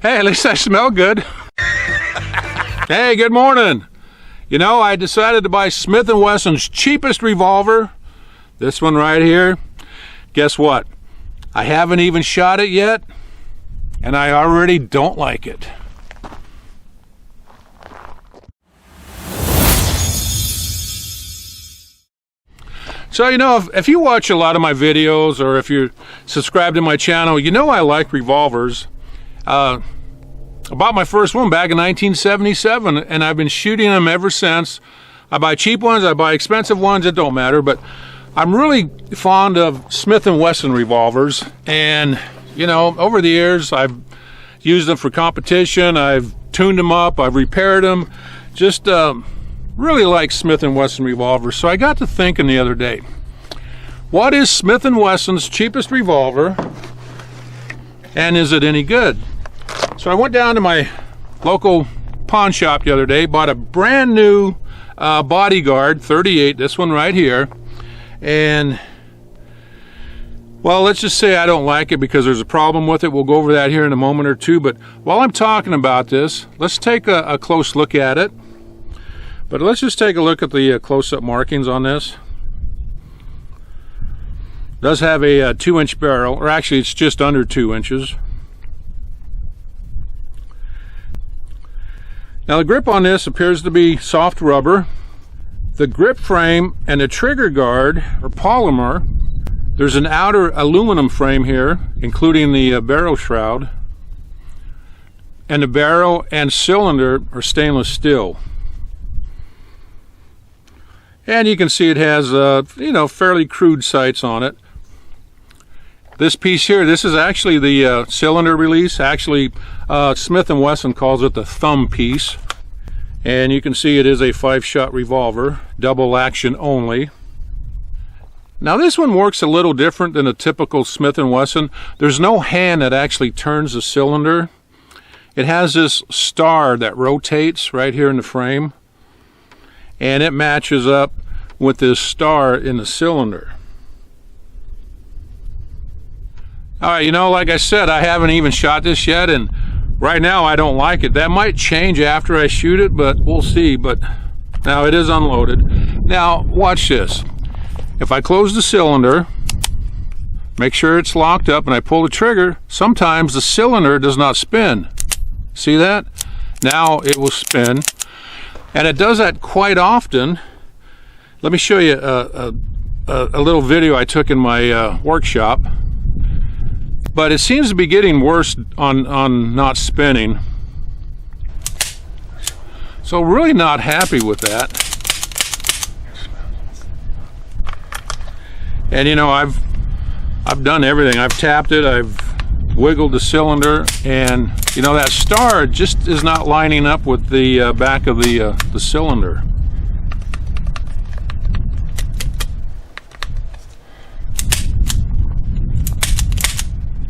Hey, at least I smell good. Hey, good morning. You know, I decided to buy Smith & Wesson's cheapest revolver. This one right here. Guess what? I haven't even shot it yet, and I already don't like it. So, you know, if you watch a lot of my videos, or if you're subscribed to my channel, you know I like revolvers. I bought my first one back in 1977, and I've been shooting them ever since. I buy cheap ones, I buy expensive ones, it don't matter, but I'm really fond of Smith & Wesson revolvers. And, you know, over the years, I've used them for competition, I've tuned them up, I've repaired them. Just really like Smith & Wesson revolvers. So I got to thinking the other day, what is Smith & Wesson's cheapest revolver, and is it any good? So I went down to my local pawn shop the other day, bought a brand new Bodyguard 38, this one right here, and well, let's just say I don't like it because there's a problem with it. We'll go over that here in a moment or two, but while I'm talking about this, let's take a close look at it. But let's just take a look at the close-up markings on this. It does have a 2-inch barrel, or actually it's just under 2 inches. Now the grip on this appears to be soft rubber. The grip frame and the trigger guard are polymer. There's an outer aluminum frame here, including the barrel shroud. And the barrel and cylinder are stainless steel. And you can see it has, you know, fairly crude sights on it. This piece here, this is actually the cylinder release. Actually, Smith & Wesson calls it the thumb piece. And you can see it is a 5-shot revolver, double action only. Now this one works a little different than a typical Smith & Wesson. There's no hand that actually turns the cylinder. It has this star that rotates right here in the frame, and it matches up with this star in the cylinder. Alright, you know, like I said, I haven't even shot this yet, and right now I don't like it. That might change after I shoot it, but we'll see. But now it is unloaded. Now watch this. If I close the cylinder, make sure it's locked up, and I pull the trigger, sometimes the cylinder does not spin. See that? Now it will spin. And it does that quite often. Let me show you a little video I took in my workshop. But it seems to be getting worse on not spinning. So really not happy with that. And you know, I've done everything. I've tapped it, I've wiggled the cylinder, and you know, that star just is not lining up with the back of the cylinder.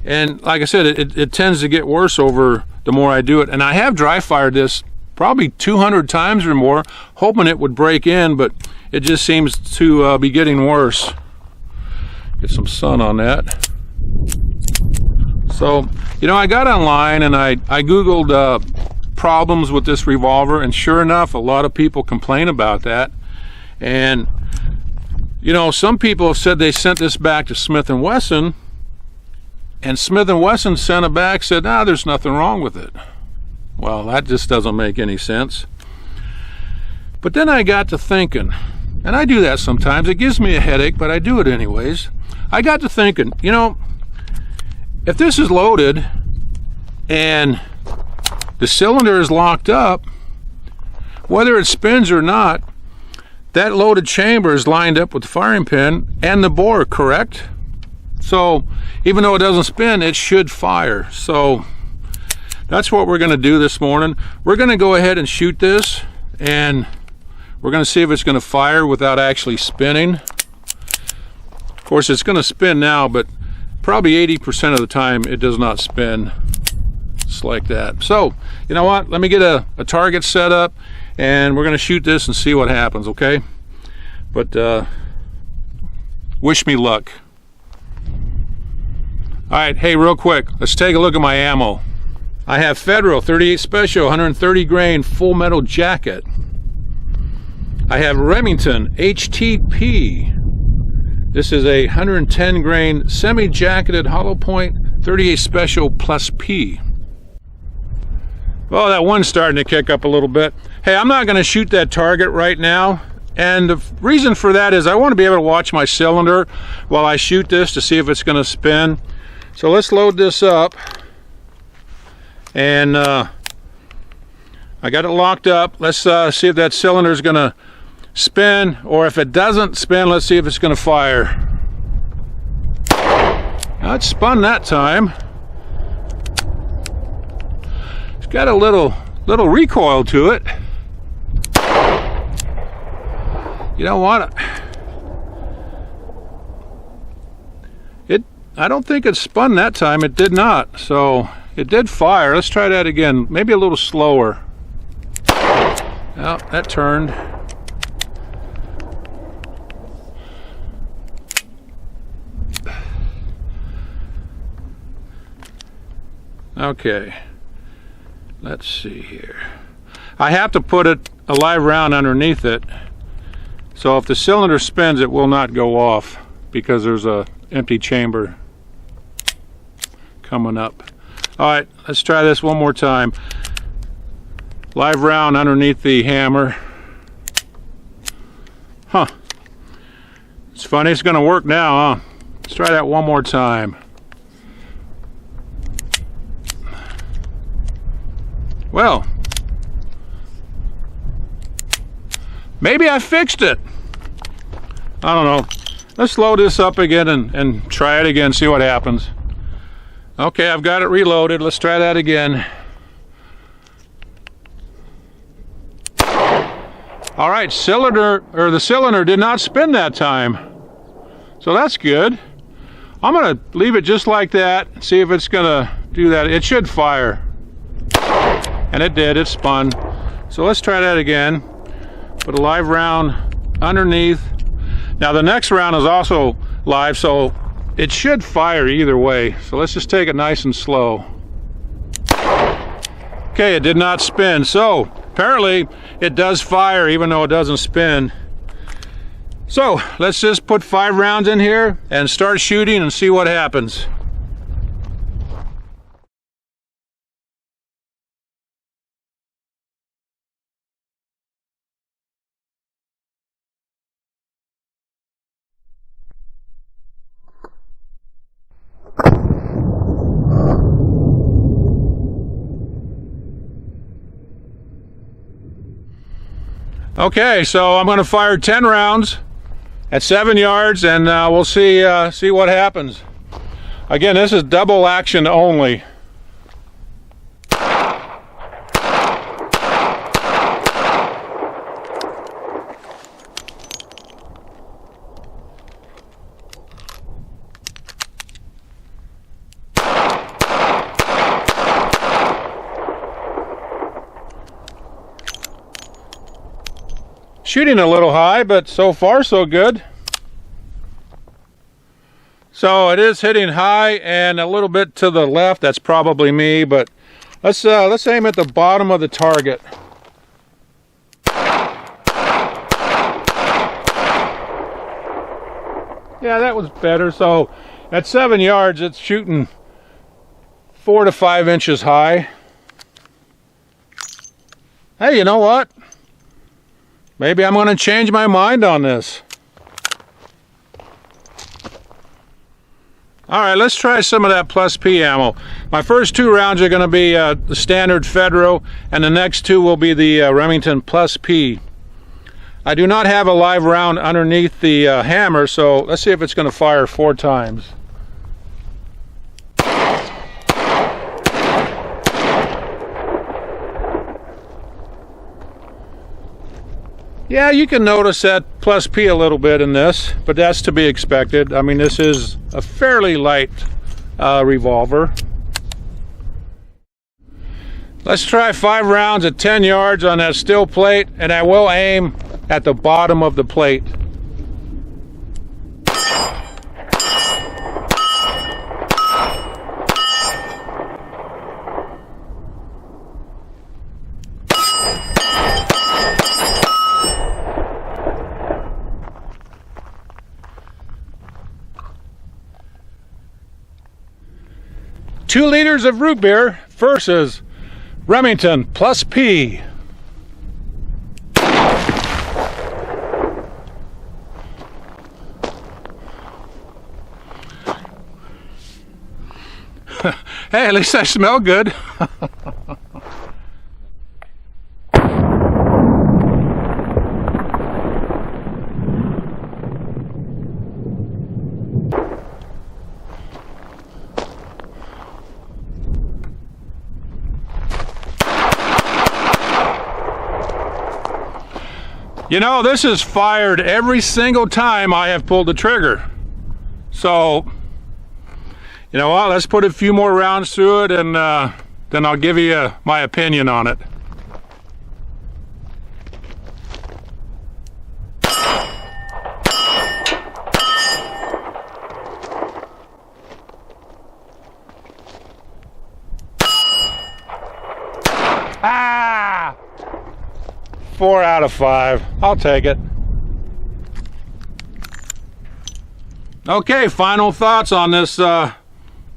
And like I said, it tends to get worse over the more I do it. And I have dry fired this probably 200 times or more, hoping it would break in, but it just seems to be getting worse. Get some sun on that. So, you know, I got online and I Googled problems with this revolver, and sure enough, a lot of people complain about that. And, you know, some people have said they sent this back to Smith & Wesson, and Smith & Wesson sent it back, said, nah, there's nothing wrong with it. Well, that just doesn't make any sense. But then I got to thinking, and I do that sometimes, it gives me a headache, but I do it anyways. I got to thinking, you know, if this is loaded and the cylinder is locked up, whether it spins or not, that loaded chamber is lined up with the firing pin and the bore, correct? So even though it doesn't spin, it should fire. So that's what we're going to do this morning. We're going to go ahead and shoot this, and we're going to see if it's going to fire without actually spinning. Of course, it's going to spin now, but probably 80% of the time it does not spin. It's like that. So, you know what? Let me get a target set up, and we're going to shoot this and see what happens, okay? But wish me luck. All right, hey, real quick, let's take a look at my ammo. I have Federal 38 Special 130 grain full metal jacket. I have Remington HTP. This is a 110 grain semi-jacketed hollow point 38 Special plus P. Well, that one's starting to kick up a little bit. Hey, I'm not going to shoot that target right now. And the reason for that is I want to be able to watch my cylinder while I shoot this to see if it's going to spin. So let's load this up. And I got it locked up. Let's see if that cylinder is going to spin, or if it doesn't spin, let's see if it's going to fire. Now, it spun that time. It's got a little recoil to it. You know what? I don't think it spun that time. It did not. So it did fire. Let's try that again. Maybe a little slower. Oh, that turned. Okay. Let's see here. I have to put a live round underneath it. So if the cylinder spins, it will not go off because there's a empty chamber coming up. All right, let's try this one more time. Live round underneath the hammer. Huh. It's funny, it's going to work now, huh? Let's try that one more time. Well, maybe I fixed it. I don't know. Let's load this up again and try it again, see what happens. Okay, I've got it reloaded. Let's try that again. All right, the cylinder did not spin that time. So that's good. I'm gonna leave it just like that, see if it's gonna do that. It should fire. And it did, it spun. So let's try that again. Put a live round underneath. Now the next round is also live, so it should fire either way. So let's just take it nice and slow. Okay, it did not spin. So apparently it does fire even though it doesn't spin. So let's just put 5 rounds in here and start shooting and see what happens. Okay, so I'm going to fire 10 rounds at 7 yards, and we'll see what happens. Again, this is double action only. Shooting a little high, but so far so good. So it is hitting high and a little bit to the left. That's probably me, but let's aim at the bottom of the target. Yeah, that was better. So at 7 yards, it's shooting 4 to 5 inches high. Hey, you know what? Maybe I'm going to change my mind on this. All right, let's try some of that plus P ammo. My first 2 rounds are going to be the standard Federal, and the next 2 will be the Remington plus P. I do not have a live round underneath the hammer, so let's see if it's going to fire 4 times. Yeah, you can notice that plus P a little bit in this, but that's to be expected. I mean, this is a fairly light revolver. Let's try 5 rounds at 10 yards on that steel plate, and I will aim at the bottom of the plate. Two liters of root beer versus Remington plus P. Hey, at least I smell good. You know, this is fired every single time I have pulled the trigger. So, you know what, let's put a few more rounds through it, and then I'll give you my opinion on it. Ah! 4 out of 5. I'll take it. Okay, final thoughts on this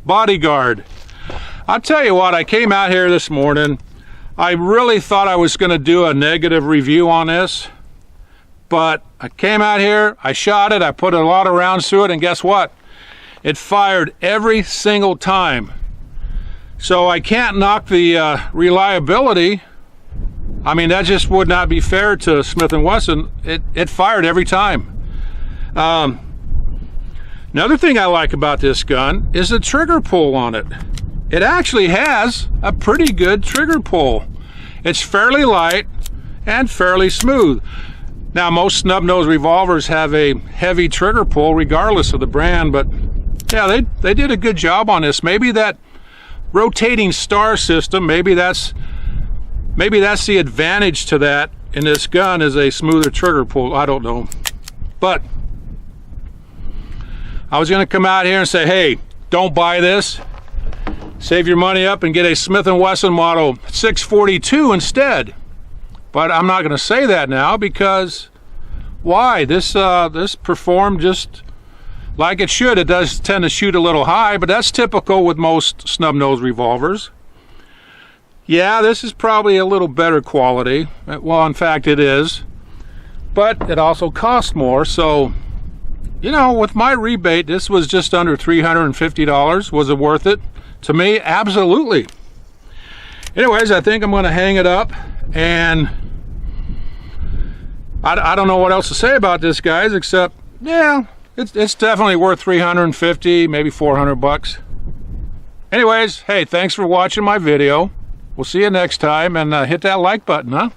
Bodyguard. I'll tell you what, I came out here this morning. I really thought I was going to do a negative review on this, but I came out here, I shot it, I put a lot of rounds through it, and guess what? It fired every single time. So I can't knock the reliability. I mean, that just would not be fair to Smith & Wesson. It fired every time. Another thing I like about this gun is the trigger pull on it. It actually has a pretty good trigger pull. It's fairly light and fairly smooth. Now, most snub-nose revolvers have a heavy trigger pull regardless of the brand, but yeah, they did a good job on this. Maybe that rotating star system, maybe that's the advantage to that in this gun, is a smoother trigger pull. I don't know. But I was going to come out here and say, hey, don't buy this. Save your money up and get a Smith & Wesson model 642 instead. But I'm not going to say that now, because why? This performed just like it should. It does tend to shoot a little high, but that's typical with most snub-nose revolvers. Yeah, this is probably a little better quality. Well, in fact, it is. But it also costs more. So, you know, with my rebate, this was just under $350. Was it worth it? To me, absolutely. Anyways, I think I'm going to hang it up. And I don't know what else to say about this, guys, except, yeah, it's definitely worth $350, maybe $400. Anyways, hey, thanks for watching my video. We'll see you next time, and hit that like button, huh?